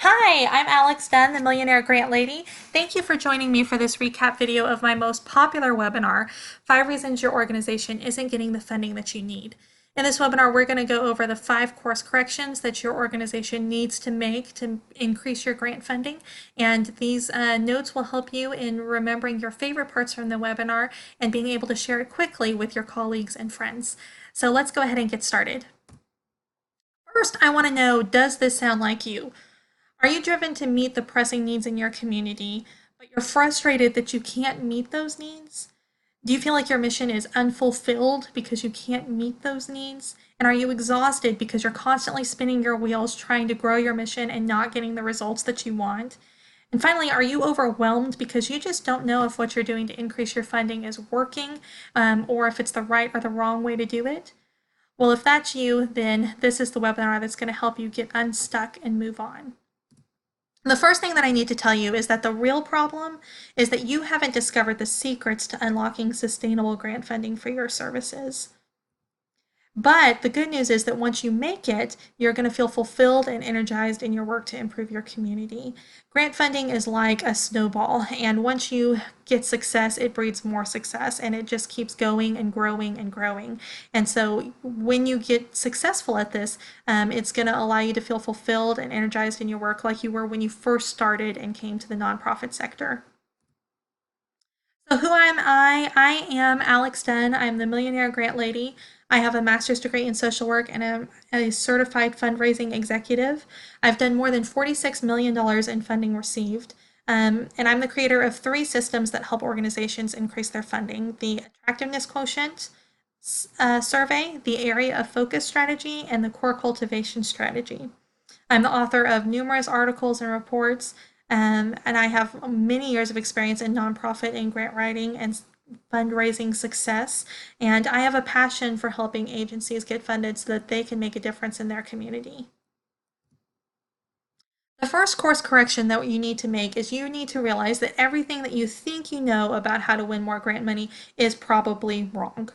Hi, I'm Alex Dunn, the Millionaire Grant Lady. Thank you for joining me for this recap video of my most popular webinar, 5 Reasons Your Organization Isn't Getting the Funding That You Need. In this webinar, we're going to go over the 5 course corrections that your organization needs to make to increase your grant funding. And these notes will help you in remembering your favorite parts from the webinar and being able to share it quickly with your colleagues and friends. So let's go ahead and get started. First, I want to know, does this sound like you? Are you driven to meet the pressing needs in your community, but you're frustrated that you can't meet those needs? Do you feel like your mission is unfulfilled because you can't meet those needs? And are you exhausted because you're constantly spinning your wheels trying to grow your mission and not getting the results that you want? And finally, are you overwhelmed because you just don't know if what you're doing to increase your funding is working, or if it's the right or the wrong way to do it? Well, if that's you, then this is the webinar that's going to help you get unstuck and move on. The first thing that I need to tell you is that the real problem is that you haven't discovered the secrets to unlocking sustainable grant funding for your services. But the good news is that once you make it, you're going to feel fulfilled and energized in your work to improve your community. Grant funding is like a snowball, and once you get success, it breeds more success, and it just keeps going and growing and growing. And so when you get successful at this, it's going to allow you to feel fulfilled and energized in your work like you were when you first started and came to the nonprofit sector. So who am I? I am Alex Dunn. I'm the Millionaire Grant Lady. I have a master's degree in social work and am a certified fundraising executive. I've done more than $46 million in funding received. And I'm the creator of 3 systems that help organizations increase their funding: the attractiveness quotient survey, the area of focus strategy, and the core cultivation strategy. I'm the author of numerous articles and reports, and I have many years of experience in nonprofit and grant writing and fundraising success. And I have a passion for helping agencies get funded so that they can make a difference in their community. The first course correction that you need to make is you need to realize that everything that you think you know about how to win more grant money is probably wrong.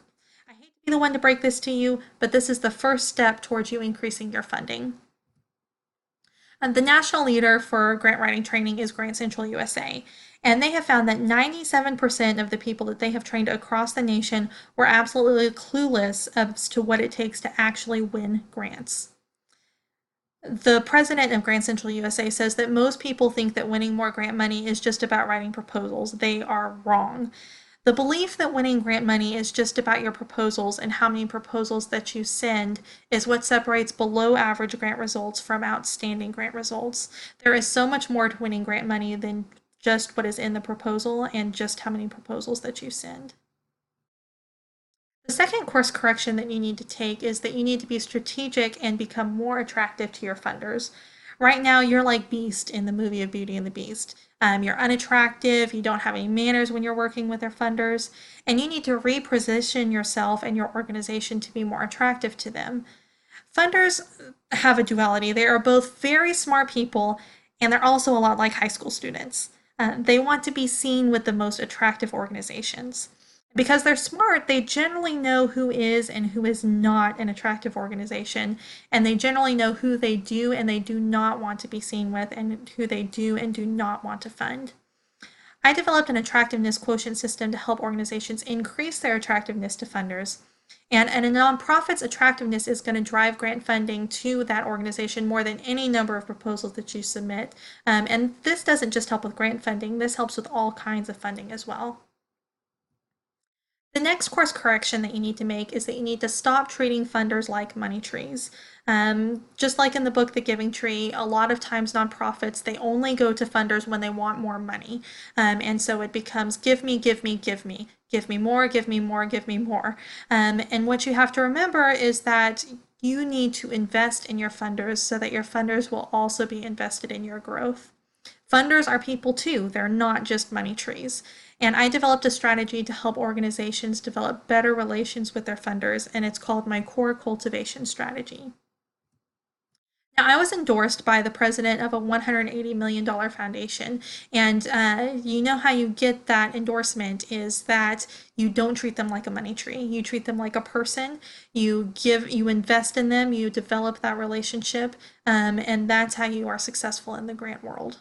I hate to be the one to break this to you, but this is the first step towards you increasing your funding. And the national leader for grant writing training is Grant Central USA. And they have found that 97% of the people that they have trained across the nation were absolutely clueless as to what it takes to actually win grants. The president of Grant Central USA says that most people think that winning more grant money is just about writing proposals. They are wrong. The belief that winning grant money is just about your proposals and how many proposals that you send is what separates below average grant results from outstanding grant results. There is so much more to winning grant money than just what is in the proposal and just how many proposals that you send. The second course correction that you need to take is that you need to be strategic and become more attractive to your funders. Right now, you're like Beast in the movie of Beauty and the Beast. You're unattractive, you don't have any manners when you're working with your funders, and you need to reposition yourself and your organization to be more attractive to them. Funders have a duality. They are both very smart people, and they're also a lot like high school students. They want to be seen with the most attractive organizations. Because they're smart, they generally know who is and who is not an attractive organization, and they generally know who they do and they do not want to be seen with, and who they do and do not want to fund. I developed an attractiveness quotient system to help organizations increase their attractiveness to funders. And a nonprofit's attractiveness is going to drive grant funding to that organization more than any number of proposals that you submit. And this doesn't just help with grant funding, this helps with all kinds of funding as well. The next course correction that you need to make is that you need to stop treating funders like money trees. Just like in the book The Giving Tree, a lot of times nonprofits, they only go to funders when they want more money. And so it becomes give me, give me, give me, give me more, give me more, give me more. And what you have to remember is that you need to invest in your funders so that your funders will also be invested in your growth. Funders are people too, they're not just money trees. And I developed a strategy to help organizations develop better relations with their funders, and it's called my core cultivation strategy. Now, I was endorsed by the president of a $180 million foundation. And you know how you get that endorsement is that you don't treat them like a money tree. You treat them like a person. You invest in them, you develop that relationship, and that's how you are successful in the grant world.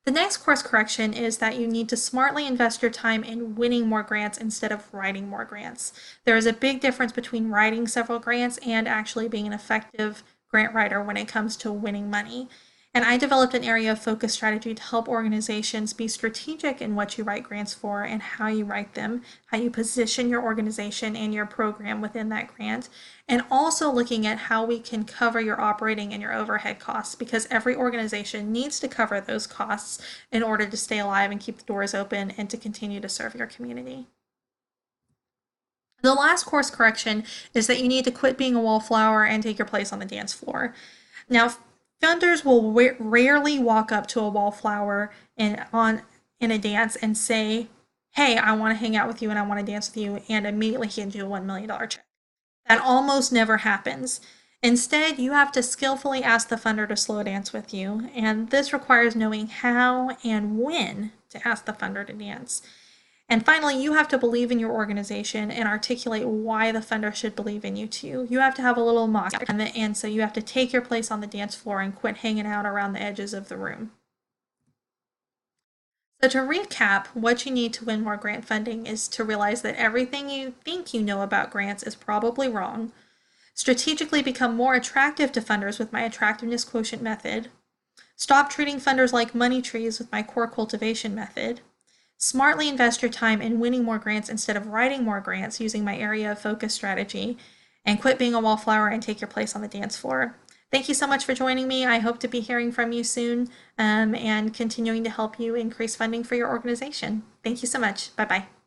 The next course correction is that you need to smartly invest your time in winning more grants instead of writing more grants. There is a big difference between writing several grants and actually being an effective grant writer when it comes to winning money. And I developed an area of focus strategy to help organizations be strategic in what you write grants for and how you write them, how you position your organization and your program within that grant, and also looking at how we can cover your operating and your overhead costs because every organization needs to cover those costs in order to stay alive and keep the doors open and to continue to serve your community. The last course correction is that you need to quit being a wallflower and take your place on the dance floor. Now, funders will rarely walk up to a wallflower in a dance and say, "Hey, I want to hang out with you and I want to dance with you," and immediately hand you a $1 million check. That almost never happens. Instead, you have to skillfully ask the funder to slow dance with you, and this requires knowing how and when to ask the funder to dance. And finally, you have to believe in your organization and articulate why the funder should believe in you too. You have to have a little moxie, and so you have to take your place on the dance floor and quit hanging out around the edges of the room. So, to recap, what you need to win more grant funding is to realize that everything you think you know about grants is probably wrong, strategically become more attractive to funders with my attractiveness quotient method, stop treating funders like money trees with my core cultivation method, smartly invest your time in winning more grants instead of writing more grants using my area of focus strategy, and quit being a wallflower and take your place on the dance floor. Thank you so much for joining me. I hope to be hearing from you soon and continuing to help you increase funding for your organization. Thank you so much. Bye bye.